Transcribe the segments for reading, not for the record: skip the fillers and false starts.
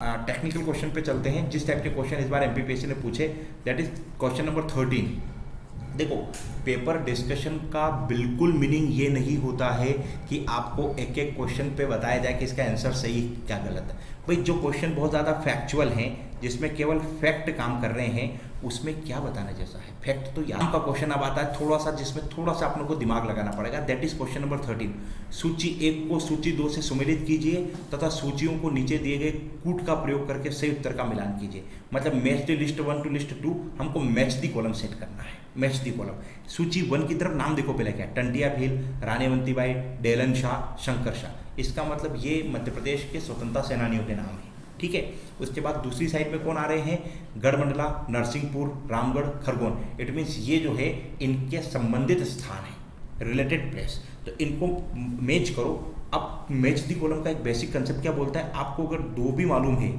Technical question पे चलते हैं। जिस टाइप के क्वेश्चन इस बार एमपीपीएससी ने पूछे, दैट इज क्वेश्चन नंबर 13। देखो, पेपर डिस्कशन का बिल्कुल मीनिंग ये नहीं होता है कि आपको एक एक क्वेश्चन पे बताया जाए कि इसका आंसर सही क्या गलत है। भाई, जो क्वेश्चन बहुत ज़्यादा फैक्चुअल हैं, जिसमें केवल फैक्ट काम कर रहे हैं, उसमें क्या बताने जैसा है। फैक्ट तो यहाँ का क्वेश्चन अब आता है थोड़ा सा, जिसमें थोड़ा सा आप लोग को दिमाग लगाना पड़ेगा। That is question number 13। सूची 1 को सूची 2 से सुमेलित कीजिए तथा सूचियों को नीचे दिए गए कूट का प्रयोग करके सही उत्तर का मिलान कीजिए। मतलब match the list 1 to list 2, हमको मैच दी कॉलम सेट करना है। Match the column. सूची 1 की तरफ नाम देखो पहले क्या है, टंटिया भील, रानी अवंतीबाई, डेलन शाह, शंकर शाह। इसका मतलब ये मध्य प्रदेश के स्वतंत्रता सेनानियों के नाम है, ठीक है। उसके बाद दूसरी साइड में कौन आ रहे हैं, गढ़मंडला, नरसिंहपुर, रामगढ़, खरगोन। इट मीन्स ये जो है इनके संबंधित स्थान है, रिलेटेड प्लेस। तो इनको मैच करो। अब मैच दी कॉलम का एक बेसिक कंसेप्ट क्या बोलता है, आपको अगर 2 भी मालूम है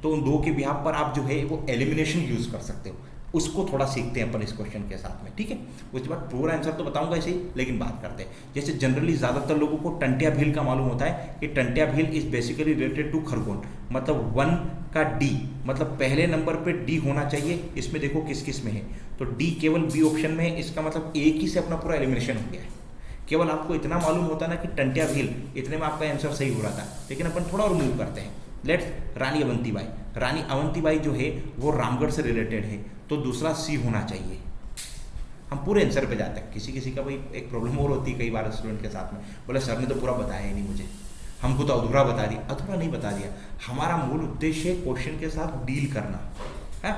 तो उन 2 के बिहाफ पर आप जो है वो एलिमिनेशन यूज कर सकते हो। उसको थोड़ा सीखते हैं अपन इस क्वेश्चन के साथ में, ठीक है। उसके बाद पूरा आंसर तो बताऊंगा ऐसे ही, लेकिन बात करते हैं। जैसे जनरली ज़्यादातर लोगों को टंटिया भील का मालूम होता है कि Tantia Bhil is basically related to Khargone. मतलब 1 का डी, मतलब पहले नंबर पे डी होना चाहिए। इसमें देखो किस किस में है, तो डी केवल बी ऑप्शन में है। इसका मतलब एक ही से अपना पूरा एलिमिनेशन हो गया है। केवल आपको इतना मालूम होता ना कि टंटिया भील, इतने में आपका आंसर सही हो रहा था। लेकिन अपन थोड़ा और मूव करते हैं। लेट्स रानी अवंतीबाई। रानी अवंतीबाई जो है वो रामगढ़ से रिलेटेड है, तो दूसरा सी होना चाहिए। हम पूरे आंसर पे जाते हैं। किसी किसी का भाई एक प्रॉब्लम और होती है कई बार स्टूडेंट के साथ में, बोले सर ने तो पूरा बताया ही नहीं मुझे, हमको तो अधूरा बता दिया। अधूरा नहीं बता दिया, हमारा मूल उद्देश्य है क्वेश्चन के साथ डील करना है।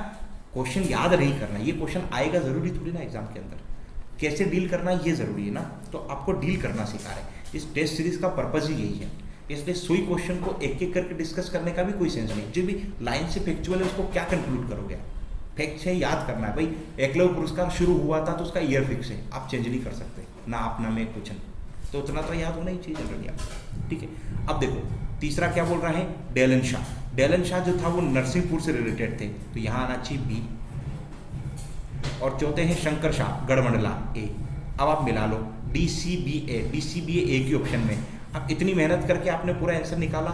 क्वेश्चन याद नहीं करना, ये क्वेश्चन आएगा जरूरी थोड़ी ना एग्जाम के अंदर। कैसे डील करना ये जरूरी है ना, तो आपको डील करना सिखा रहे हैं। इस टेस्ट सीरीज का पर्पज ही यही है। इसलिए सुई क्वेश्चन को एक एक करके डिस्कस करने का भी कोई सेंस नहीं। जो भी लाइन से फैक्चुअल है उसको क्या कंक्लूड करोगे, फैक्ट है, याद करना है। भाई, एकलव्य पुरस्कार शुरू हुआ था तो उसका ईयर फिक्स है, आप चेंज नहीं कर सकते ना आप ना मैं कुछ नहीं, तो उतना तो याद होना ही चाहिए जनरली आपको, ठीक है। अब देखो तीसरा क्या बोल रहा है, डेलन शाह। डेलन शाह जो था वो नरसिंहपुर से रिलेटेड थे, तो यहाँ आना चाहिए बी। और चौथे हैं शंकर शाह, गढ़मंडला, ए। अब आप मिला लो डी सी बी ए। डी सी बी ए की ऑप्शन में। अब इतनी मेहनत करके आपने पूरा आंसर निकाला,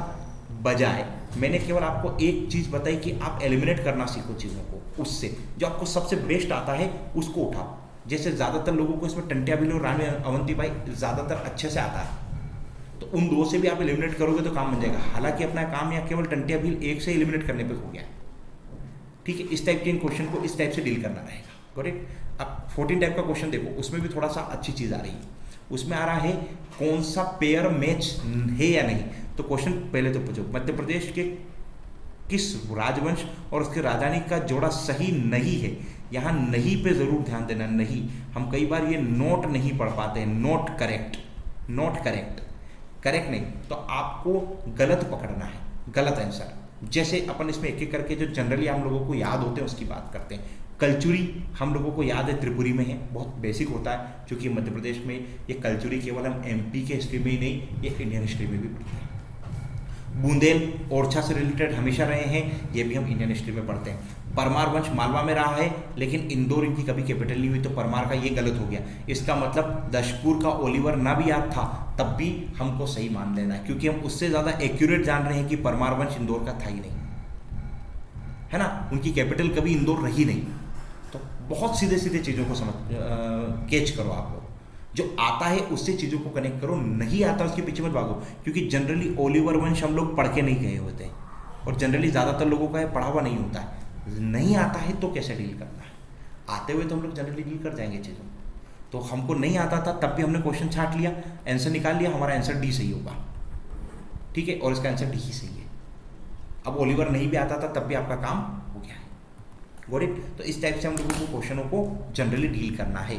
बजाय मैंने केवल आपको एक चीज़ बताई कि आप एलिमिनेट करना सीखो चीज़ों को। उससे जो आपको सबसे बेस्ट आता है उसको उठाओ। जैसे ज़्यादातर लोगों को इसमें टंटिया भील और रानी अवंतीबाई ज़्यादातर अच्छे से आता है, तो उन 2 से भी आप एलिमिनेट करोगे तो काम बन जाएगा। हालांकि अपना काम यहाँ केवल टंटिया भील 1 से एलिमिनेट करने पर हो गया है, ठीक है। इस टाइप के क्वेश्चन को इस टाइप से डील करना रहेगा, करेक्ट। अब 14 टाइप का क्वेश्चन देखो, उसमें भी थोड़ा सा अच्छी चीज़ आ रही है। उसमें आ रहा है कौन सा पेयर मैच है या नहीं। तो क्वेश्चन पहले तो पूछो, मध्य प्रदेश के किस राजवंश और उसके राजधानी का जोड़ा सही नहीं है। यहाँ नहीं पे जरूर ध्यान देना। नहीं, हम कई बार ये नोट नहीं पढ़ पाते हैं। Note correct, note correct, correct नहीं, तो आपको गलत पकड़ना है, गलत आंसर। जैसे अपन इसमें एक एक करके जो जनरली हम लोगों को याद होते हैं उसकी बात करते हैं। कलचुरी हम लोगों को याद है त्रिपुरी में है, बहुत बेसिक होता है, क्योंकि मध्य प्रदेश में ये कलचुरी केवल हम एमपी के हिस्ट्री में ही नहीं, ये इंडियन हिस्ट्री में भी पढ़ते हैं। बूंदेल ओरछा से रिलेटेड हमेशा रहे हैं, ये भी हम इंडियन हिस्ट्री में पढ़ते हैं। परमार वंश मालवा में रहा है, लेकिन इंदौर इनकी कभी कैपिटल नहीं हुई, तो परमार का ये गलत हो गया। इसका मतलब दशपुर का ओलिवर ना भी याद था तब भी हमको सही मान लेना है, क्योंकि हम उससे ज़्यादा एक्यूरेट जान रहे हैं कि परमार वंश इंदौर का था ही नहीं, है ना। उनकी कैपिटल कभी इंदौर रही नहीं। तो बहुत सीधे सीधे चीज़ों को समझ कैच करो आप लोग। जो आता है उससे चीज़ों को कनेक्ट करो, नहीं आता उसके पीछे मत भागो, क्योंकि जनरली ओलिवर वंश हम लोग पढ़ के नहीं गए होते हैं, और जनरली ज़्यादातर लोगों का पढ़ा हुआ नहीं होता है। नहीं आता है तो कैसे डील करना है, आते हुए तो हम लोग जनरली डील कर जाएंगे चीज़ों। तो हमको नहीं आता था तब भी हमने क्वेश्चन छांट लिया, आंसर निकाल लिया, हमारा आंसर डी सही होगा, ठीक है। और इसका आंसर डी ही सही है। अब ओलिवर नहीं भी आता था तब भी आपका काम हो गया है, गॉट इट। तो इस टाइप से हम लोगों को क्वेश्चनों को जनरली डील करना है।